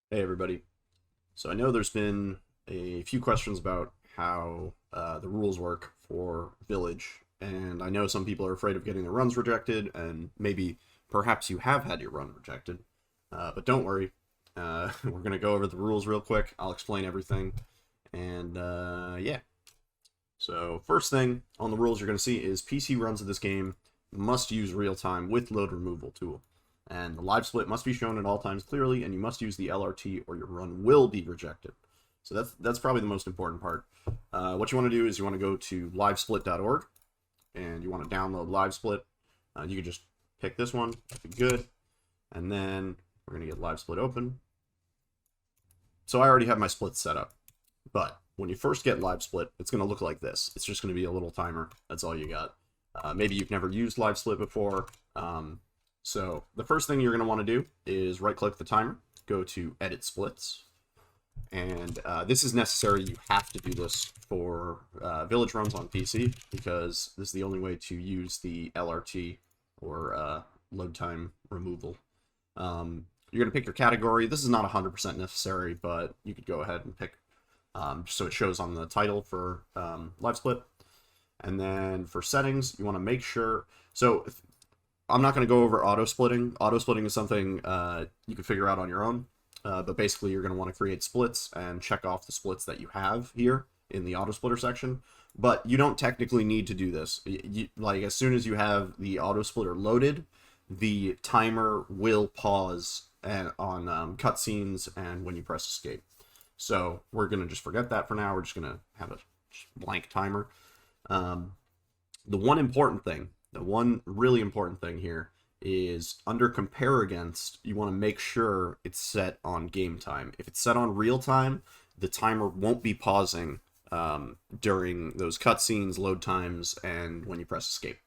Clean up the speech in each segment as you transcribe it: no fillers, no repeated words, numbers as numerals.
Hey everybody. So I know there's been a few questions about how the rules work for Village, and I know some people are afraid of getting their runs rejected, and maybe perhaps you have had your run rejected. But don't worry, we're going to go over the rules real quick. I'll explain everything, and yeah. So first thing on the rules you're going to see is PC runs of this game must use real-time with load removal tool. And the live split must be shown at all times clearly, and you must use the LRT or your run will be rejected. So that's probably the most important part. What you want to do is you want to go to livesplit.org, and you want to download Livesplit. You can just pick this one, that'd be good. And then we're going to get Livesplit open. So I already have my split set up, but when you first get Livesplit, it's going to look like this. It's just going to be a little timer. That's all you got. Maybe you've never used Livesplit before. So the first thing you're going to want to do is right-click the timer, go to Edit Splits, and this is necessary. You have to do this for Village runs on PC because this is the only way to use the LRT or load time removal. You're going to pick your category. This is not 100% necessary, but you could go ahead and pick so it shows on the title for Livesplit. And then for settings, you want to make sure. So I'm not going to go over auto splitting. Auto splitting is something you can figure out on your own. But basically, you're going to want to create splits and check off the splits that you have here in the auto splitter section. But you don't technically need to do this. Like as soon as you have the auto splitter loaded, the timer will pause on cutscenes and when you press escape. So we're going to just forget that for now. We're just going to have a blank timer. The one important thing, the one really important thing here is under compare against, you want to make sure it's set on game time. If it's set on real time, the timer won't be pausing during those cutscenes, load times, and when you press escape.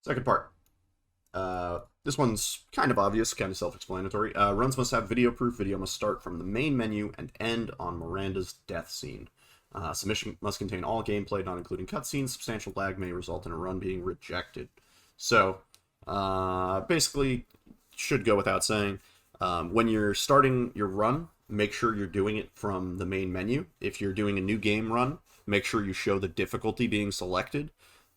Second part. This one's kind of obvious, kind of self-explanatory. Runs must have video proof. Video must start from the main menu and end on Miranda's death scene. Submission must contain all gameplay, not including cutscenes. Substantial lag may result in a run being rejected. So, basically, should go without saying, when you're starting your run, make sure you're doing it from the main menu. If you're doing a new game run, make sure you show the difficulty being selected.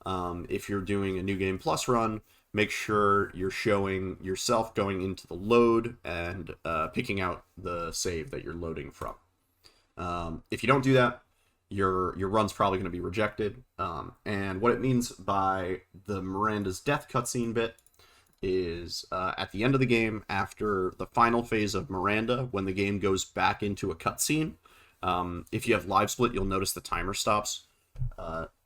If you're doing a new game plus run, make sure you're showing yourself going into the load and picking out the save that you're loading from. If you don't do that, your run's probably going to be rejected. And what it means by the Miranda's death cutscene bit is at the end of the game, after the final phase of Miranda, when the game goes back into a cutscene, if you have live split, you'll notice the timer stops.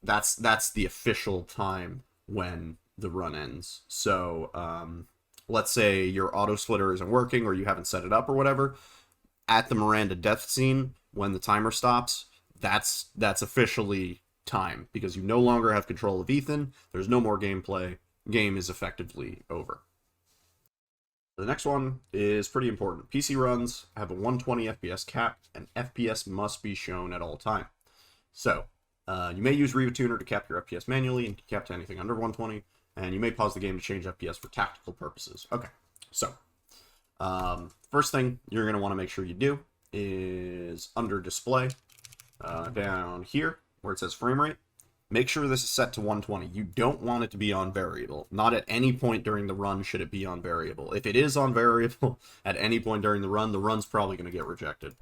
That's the official time when the run ends. So let's say your auto splitter isn't working or you haven't set it up or whatever. At the Miranda death scene, when the timer stops, that's officially time because you no longer have control of Ethan. There's no more gameplay. Game is effectively over. The next one is pretty important. PC runs have a 120 FPS cap, and FPS must be shown at all time. So you may use RevaTuner to cap your FPS manually and cap to anything under 120, and you may pause the game to change FPS for tactical purposes. Okay, so first thing you're going to want to make sure you do is under display, down here where it says frame rate, make sure this is set to 120. You don't want it to be on variable. Not at any point during the run should it be on variable. If it is on variable at any point during the run's probably going to get rejected.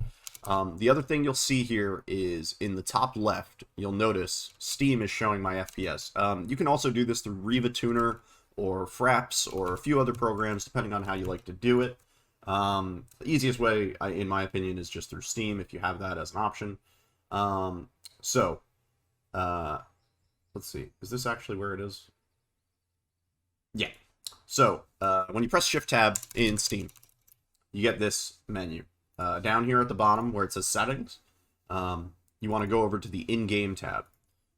The other thing you'll see here is in the top left, you'll notice Steam is showing my FPS. You can also do this through RevaTuner or Fraps or a few other programs, depending on how you like to do it. The easiest way, in my opinion, is just through Steam if you have that as an option. Let's see. Is this actually where it is? Yeah. So, when you press Shift-Tab in Steam, you get this menu. Down here at the bottom where it says Settings, you want to go over to the In-Game tab.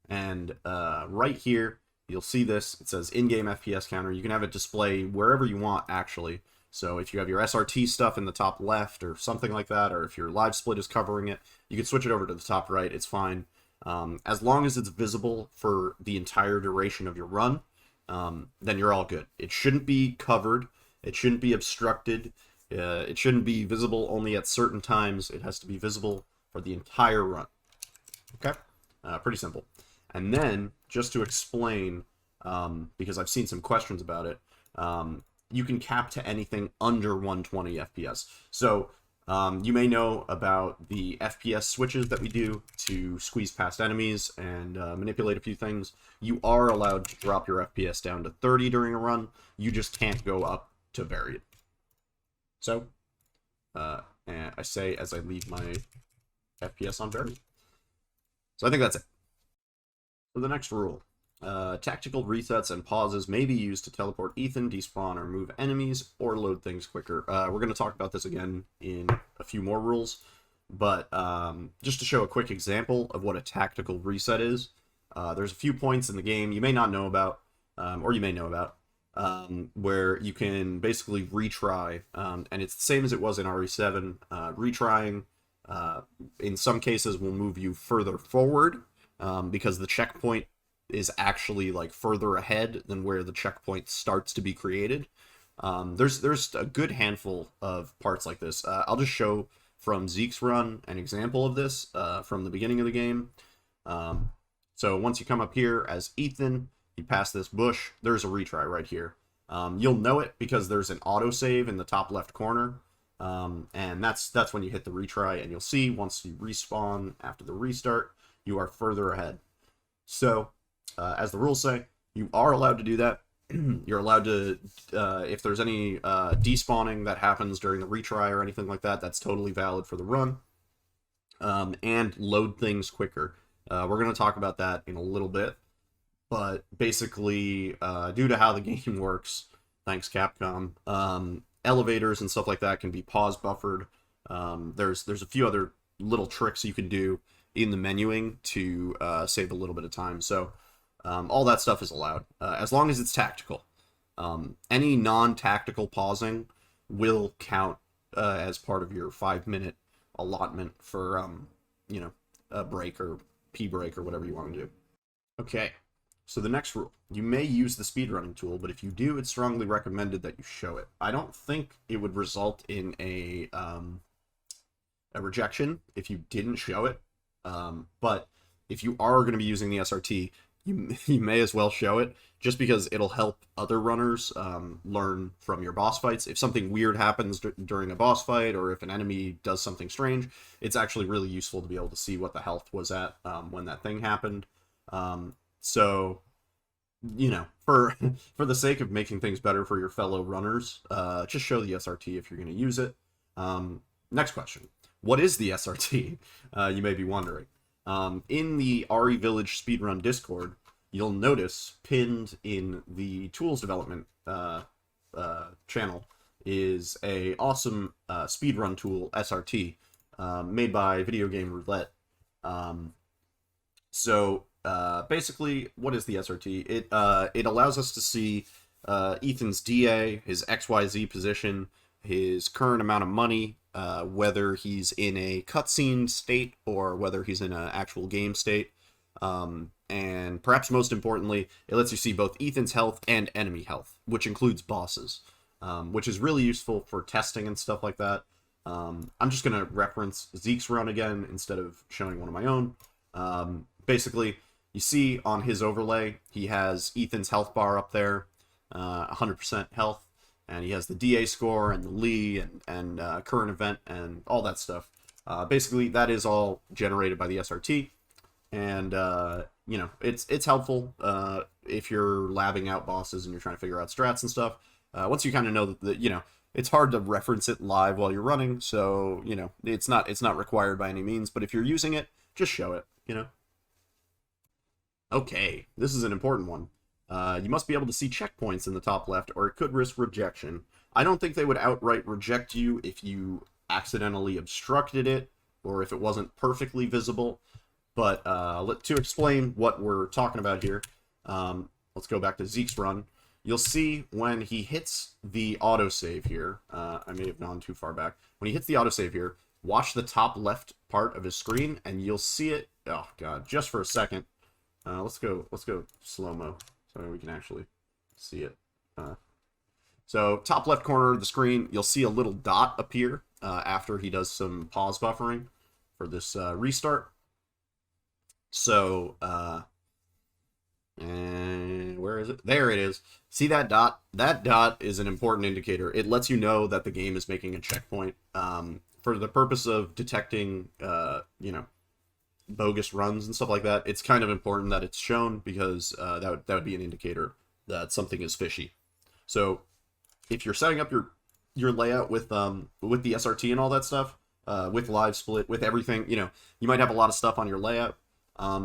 And right here, you'll see this. It says In-Game FPS Counter. You can have it display wherever you want, actually. So if you have your SRT stuff in the top left or something like that, or if your live split is covering it, you can switch it over to the top right. It's fine. As long as it's visible for the entire duration of your run, then you're all good. It shouldn't be covered. It shouldn't be obstructed. It shouldn't be visible only at certain times. It has to be visible for the entire run. Okay? Pretty simple. And then, just to explain, because I've seen some questions about it, you can cap to anything under 120 FPS. So, you may know about the FPS switches that we do to squeeze past enemies and manipulate a few things. You are allowed to drop your FPS down to 30 during a run. You just can't go up to varied. So, and I say as I leave my FPS on varied. So I think that's it. So the next rule. Tactical resets and pauses may be used to teleport Ethan, despawn, or move enemies, or load things quicker. We're going to talk about this again in a few more rules, but just to show a quick example of what a tactical reset is, there's a few points in the game you may not know about, or you may know about, where you can basically retry, and it's the same as it was in RE7. Retrying, in some cases, will move you further forward, because the checkpoint is actually like further ahead than where the checkpoint starts to be created. There's a good handful of parts like this. I'll just show from Zeke's run an example of this from the beginning of the game. So once you come up here as Ethan, you pass this bush, there's a retry right here. You'll know it because there's an autosave in the top left corner. And that's when you hit the retry, and you'll see once you respawn after the restart, you are further ahead. So, as the rules say, you are allowed to do that. You're allowed to, if there's any despawning that happens during the retry or anything like that, that's totally valid for the run. And load things quicker. We're going to talk about that in a little bit. But basically, due to how the game works, thanks Capcom, elevators and stuff like that can be pause buffered. There's a few other little tricks you can do in the menuing to save a little bit of time. So all that stuff is allowed, as long as it's tactical. Any non-tactical pausing will count as part of your 5-minute allotment for, a break or pee break or whatever you want to do. Okay, so the next rule. You may use the speedrunning tool, but if you do, it's strongly recommended that you show it. I don't think it would result in a rejection if you didn't show it. But if you are going to be using the SRT, you may as well show it, just because it'll help other runners learn from your boss fights. If something weird happens during a boss fight, or if an enemy does something strange, it's actually really useful to be able to see what the health was at when that thing happened. So, for the sake of making things better for your fellow runners, just show the SRT if you're going to use it. Next question. What is the SRT? You may be wondering. In the RE Village Speedrun Discord, you'll notice pinned in the tools development channel is a awesome speedrun tool, SRT, made by Video Game Roulette. Basically, what is the SRT? It allows us to see Ethan's DA, his XYZ position, his current amount of money, whether he's in a cutscene state or whether he's in an actual game state. And perhaps most importantly, it lets you see both Ethan's health and enemy health, which includes bosses, which is really useful for testing and stuff like that. I'm just going to reference Zeke's run again instead of showing one of my own. Basically, you see on his overlay, he has Ethan's health bar up there, 100% health. And he has the DA score and the Lee and current event and all that stuff. Basically, that is all generated by the SRT. And, it's helpful if you're labbing out bosses and you're trying to figure out strats and stuff. Once you kind of know that, it's hard to reference it live while you're running. So, it's not required by any means. But if you're using it, just show it, Okay, this is an important one. You must be able to see checkpoints in the top left, or it could risk rejection. I don't think they would outright reject you if you accidentally obstructed it, or if it wasn't perfectly visible. But to explain what we're talking about here, let's go back to Zeke's run. You'll see when he hits the autosave here, I may have gone too far back. When he hits the autosave here, watch the top left part of his screen, and you'll see it. Oh god, just for a second. Let's go slow-mo. So we can actually see it. So top left corner of the screen, you'll see a little dot appear after he does some pause buffering for this restart. So, and where is it? There it is. See that dot? That dot is an important indicator. It lets you know that the game is making a checkpoint for the purpose of detecting, bogus runs and stuff like that. It's kind of important that it's shown because that would be an indicator that something is fishy. So if you're setting up your layout with the SRT and all that stuff, with Livesplit, with everything, you might have a lot of stuff on your layout.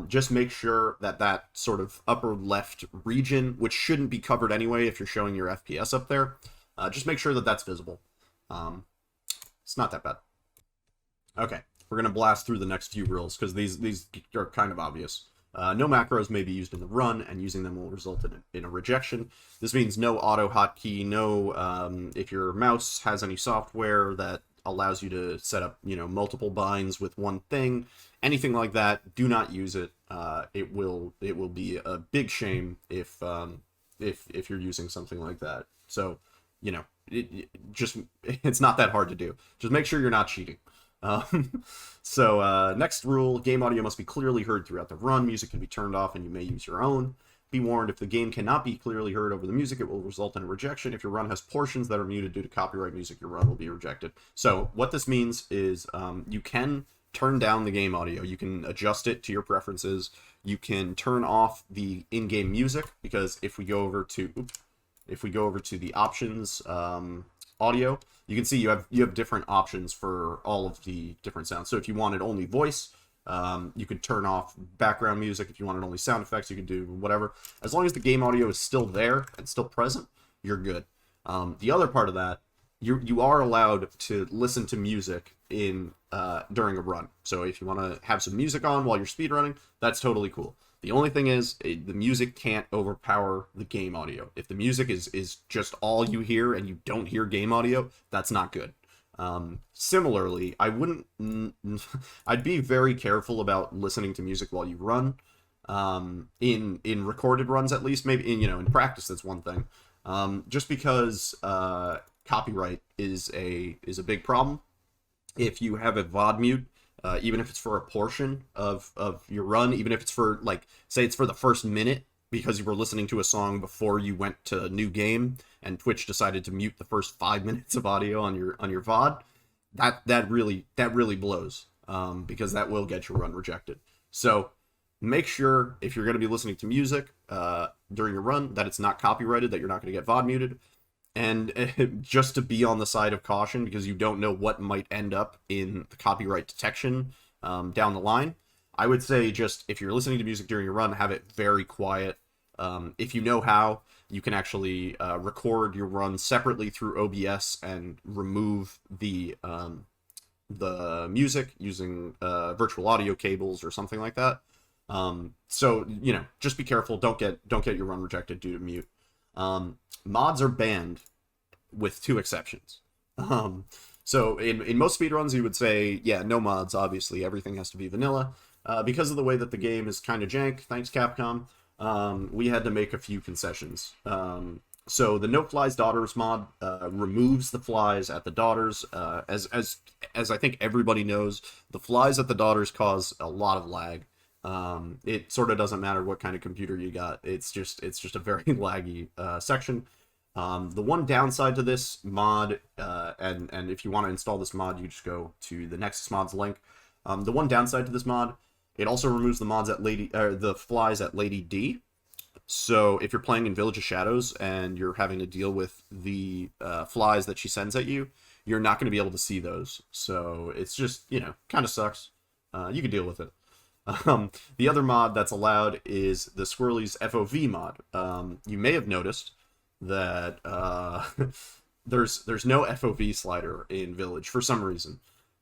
Just make sure that sort of upper left region, which shouldn't be covered anyway if you're showing your FPS up there, just make sure that that's visible. It's not that bad. Okay, we're going to blast through the next few rules because these are kind of obvious. No macros may be used in the run, and using them will result in a rejection. This means no auto hotkey, no if your mouse has any software that allows you to set up, multiple binds with one thing, anything like that, do not use it. It will be a big shame if you're using something like that. So, it's not that hard to do. Just make sure you're not cheating. Next rule, game audio must be clearly heard throughout the run. Music can be turned off and you may use your own. Be warned, if the game cannot be clearly heard over the music, it will result in a rejection. If your run has portions that are muted due to copyright music, your run will be rejected. So what this means is you can turn down the game audio. You can adjust it to your preferences. You can turn off the in-game music, because if we go over to the options audio, you can see you have different options for all of the different sounds. So if you wanted only voice, you could turn off background music. If you wanted only sound effects, you could do whatever. As long as the game audio is still there and still present, you're good. The other part of that, you are allowed to listen to music in during a run. So if you want to have some music on while you're speedrunning, that's totally cool. The only thing is, the music can't overpower the game audio. If the music is just all you hear and you don't hear game audio, that's not good. Similarly, I'd be very careful about listening to music while you run. In recorded runs, at least, maybe in practice, that's one thing. Just because copyright is a big problem. If you have a VOD mute, even if it's for a portion of your run, even if it's for, like, say it's for the first minute because you were listening to a song before you went to a new game and Twitch decided to mute the first 5 minutes of audio on your VOD, that really blows, because that will get your run rejected. So make sure, if you're going to be listening to music during your run, that it's not copyrighted, that you're not going to get VOD muted. And just to be on the side of caution, because you don't know what might end up in the copyright detection down the line, I would say, just if you're listening to music during your run, have it very quiet. If you know how, you can actually record your run separately through OBS and remove the music using virtual audio cables or something like that. So just be careful. Don't get your run rejected due to mute. Mods are banned, with 2 exceptions. So in most speedruns, you would say, yeah, no mods, obviously. Everything has to be vanilla. Because of the way that the game is kind of jank, thanks Capcom, we had to make a few concessions. So the No Flies Daughters mod removes the flies at the daughters. As I think everybody knows, the flies at the daughters cause a lot of lag. It sort of doesn't matter what kind of computer you got. It's just a very laggy section. The one downside to this mod, and if you want to install this mod, you just go to the Nexus mods link. The one downside to this mod, it also removes the mods at the flies at Lady D. So if you're playing in Village of Shadows and you're having to deal with the flies that she sends at you, you're not going to be able to see those. So it's just, kind of sucks. You can deal with it. The other mod that's allowed is the Squirrely's FOV mod. You may have noticed that there's no FOV slider in Village for some reason,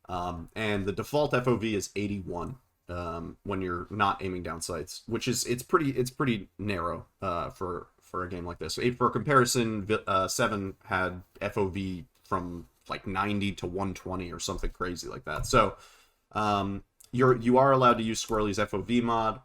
and the default FOV is 81 when you're not aiming down sights, which is it's pretty narrow for a game like this. For comparison, 7 had FOV from like 90 to 120 or something crazy like that. So you are allowed to use Squirrely's FOV mod.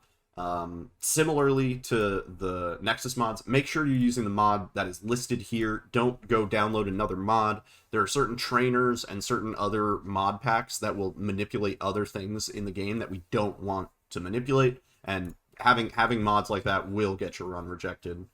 Similarly to the Nexus mods, make sure you're using the mod that is listed here. Don't go download another mod. There are certain trainers and certain other mod packs that will manipulate other things in the game that we don't want to manipulate, and having mods like that will get your run rejected.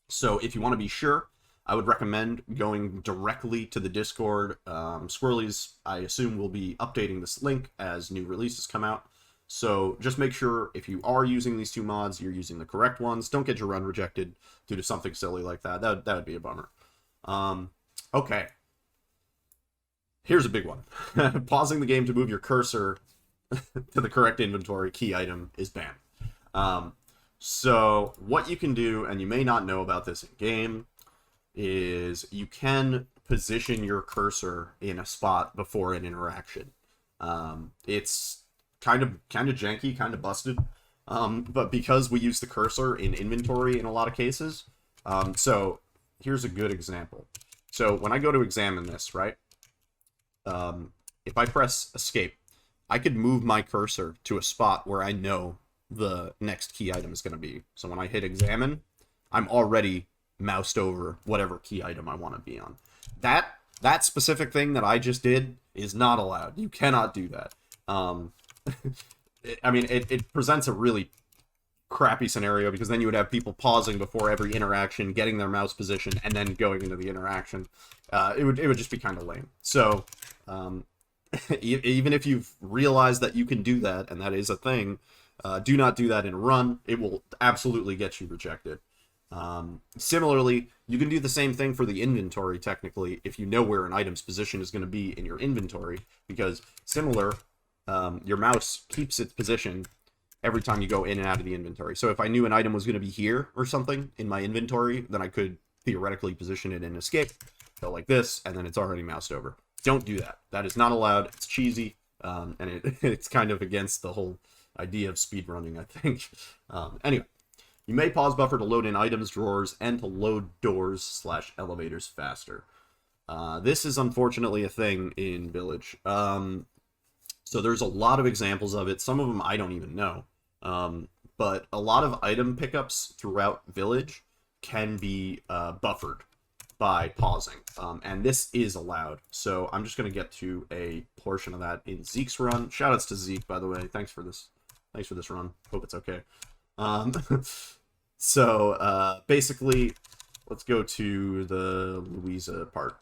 So if you want to be sure, I would recommend going directly to the Discord. Squirrelies, I assume, will be updating this link as new releases come out. So just make sure if you are using these two mods, you're using the correct ones. Don't get your run rejected due to something silly like that. That would be a bummer. Okay. Here's a big one. Pausing the game to move your cursor to the correct inventory key item is banned. So what you can do, and you may not know about this in game, is you can position your cursor in a spot before an interaction. It's kind of janky, kind of busted, but because we use the cursor in inventory in a lot of cases, so here's a good example. So when I go to examine this, right, if I press escape, I could move my cursor to a spot where I know the next key item is going to be. So when I hit examine, I'm already moused over whatever key item I want to be on. That specific thing that I just did is not allowed. You cannot do that. I mean, it presents a really crappy scenario, because then you would have people pausing before every interaction, getting their mouse position, and then going into the interaction. It would just be kind of lame. So even if you've realized that you can do that, and that is a thing, do not do that in a run. It will absolutely get you rejected. Similarly, you can do the same thing for the inventory, technically, if you know where an item's position is going to be in your inventory, because your mouse keeps its position every time you go in and out of the inventory. So if I knew an item was going to be here or something in my inventory, then I could theoretically position it in escape, go like this, and then it's already moused over. Don't do that. That is not allowed. It's cheesy, and it's kind of against the whole idea of speedrunning, I think. Anyway, you may pause buffer to load in items, drawers, and to load doors / elevators faster. This is unfortunately a thing in Village. So there's a lot of examples of it. Some of them I don't even know. But a lot of item pickups throughout Village can be buffered by pausing. And this is allowed. So I'm just going to get to a portion of that in Zeke's run. Shoutouts to Zeke, by the way. Thanks for this run. Hope it's okay. So basically, let's go to the Louisa part.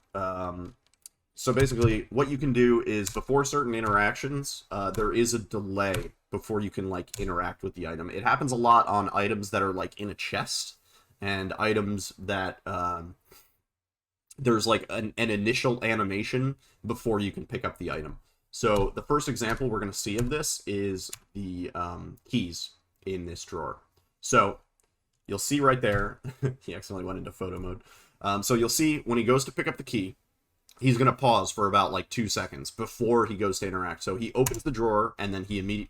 So basically, what you can do is, before certain interactions, there is a delay before you can, like, interact with the item. It happens a lot on items that are, like, in a chest, and items that, there's, like, an initial animation before you can pick up the item. So the first example we're going to see of this is the keys in this drawer. So you'll see right there, he accidentally went into photo mode. So you'll see when he goes to pick up the key, he's going to pause for about like 2 seconds before he goes to interact. So he opens the drawer, and then he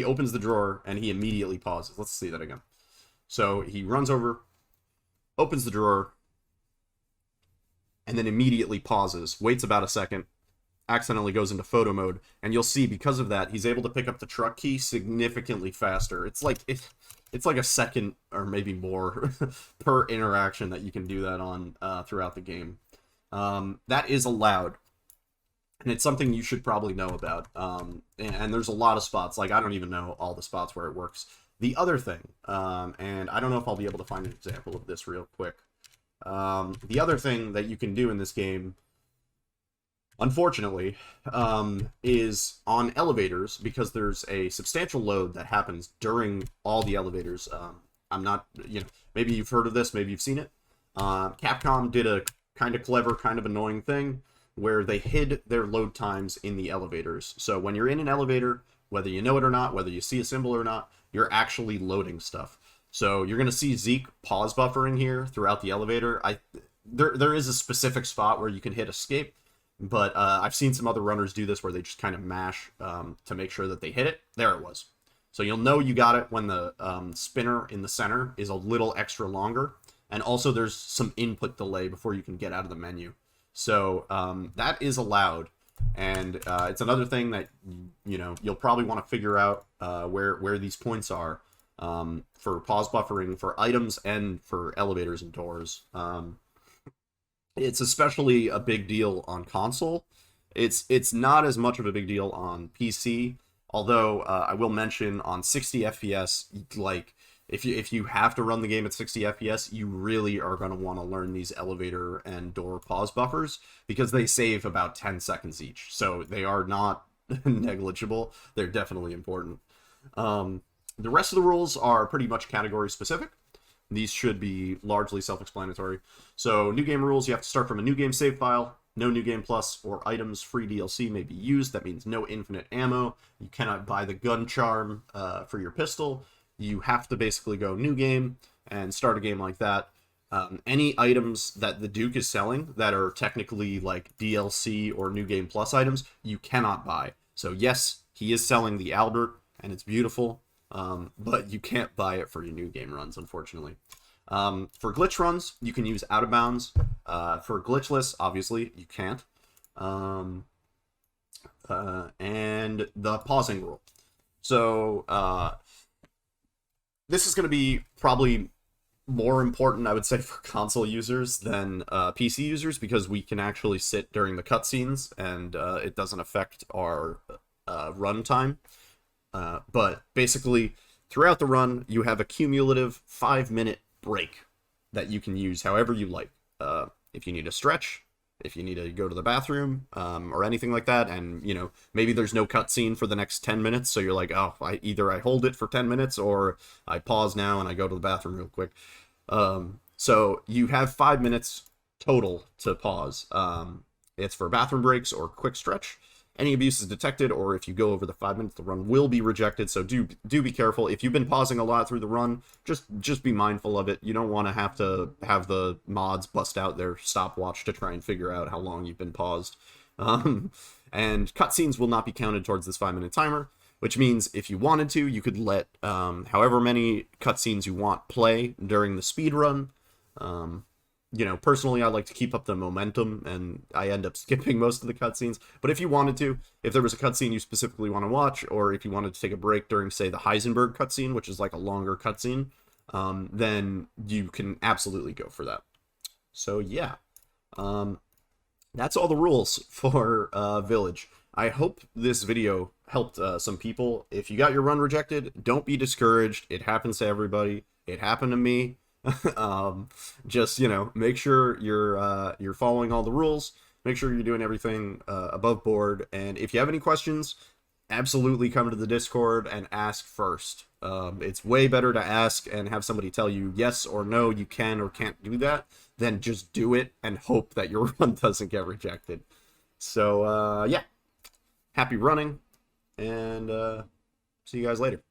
opens the drawer and he immediately pauses. Let's see that again. So he runs over, opens the drawer, and then immediately pauses, waits about a second, accidentally goes into photo mode, and you'll see because of that, he's able to pick up the truck key significantly faster. It's like a second or maybe more per interaction that you can do that on throughout the game. That is allowed, and it's something you should probably know about. And there's a lot of spots, like I don't even know all the spots where it works. The other thing, and I don't know if I'll be able to find an example of this real quick. The other thing that you can do in this game, unfortunately, is on elevators, because there's a substantial load that happens during all the elevators. I'm not, maybe you've heard of this, maybe you've seen it. Capcom did a kind of clever, kind of annoying thing where they hid their load times in the elevators. So when you're in an elevator, whether you know it or not, whether you see a symbol or not, you're actually loading stuff. So you're going to see Zeke pause buffering here throughout the elevator. There is a specific spot where you can hit escape, but I've seen some other runners do this where they just kind of mash to make sure that they hit it. There it was. So you'll know you got it when the spinner in the center is a little extra longer. And also there's some input delay before you can get out of the menu. So that is allowed. And it's another thing that, you know, you'll probably want to figure out where these points are for pause buffering for items and for elevators and doors. It's especially a big deal on console. It's not as much of a big deal on PC, although I will mention on 60 FPS, like if you have to run the game at 60 FPS, you really are going to want to learn these elevator and door pause buffers because they save about 10 seconds each. So they are not negligible. They're definitely important. The rest of the rules are pretty much category specific. These should be largely self-explanatory. So new game rules, you have to start from a new game save file. No new game plus or items free DLC may be used. That means no infinite ammo. You cannot buy the gun charm for your pistol. You have to basically go new game and start a game like that. Any items that the Duke is selling that are technically like DLC or new game plus items, you cannot buy. So yes, he is selling the Albert and it's beautiful, but you can't buy it for your new game runs, unfortunately. For glitch runs, you can use out of bounds. For glitchless, obviously, you can't. And the pausing rule. So this is going to be probably more important, I would say, for console users than PC users because we can actually sit during the cutscenes and it doesn't affect our run time. But basically, throughout the run, you have a cumulative 5-minute break that you can use however you like. If you need a stretch, if you need to go to the bathroom, or anything like that, and, you know, maybe there's no cutscene for the next 10 minutes, so you're like, oh, either I hold it for 10 minutes, or I pause now and I go to the bathroom real quick. So you have 5 minutes total to pause. It's for bathroom breaks or quick stretch. Any abuse is detected, or if you go over the 5 minutes, the run will be rejected. So do be careful. If you've been pausing a lot through the run, just be mindful of it. You don't want to have the mods bust out their stopwatch to try and figure out how long you've been paused. And cutscenes will not be counted towards this 5-minute timer, which means if you wanted to, you could let however many cutscenes you want play during the speed run. You know, personally, I like to keep up the momentum, and I end up skipping most of the cutscenes. But if you wanted to, if there was a cutscene you specifically want to watch, or if you wanted to take a break during, say, the Heisenberg cutscene, which is like a longer cutscene, then you can absolutely go for that. So, yeah. That's all the rules for Village. I hope this video helped some people. If you got your run rejected, don't be discouraged. It happens to everybody. It happened to me. Just, you know, make sure you're following all the rules, make sure you're doing everything above board, and if you have any questions, absolutely come to the Discord and ask first. It's way better to ask and have somebody tell you yes or no, you can or can't do that, than just do it and hope that your run doesn't get rejected. So yeah, happy running, and see you guys later.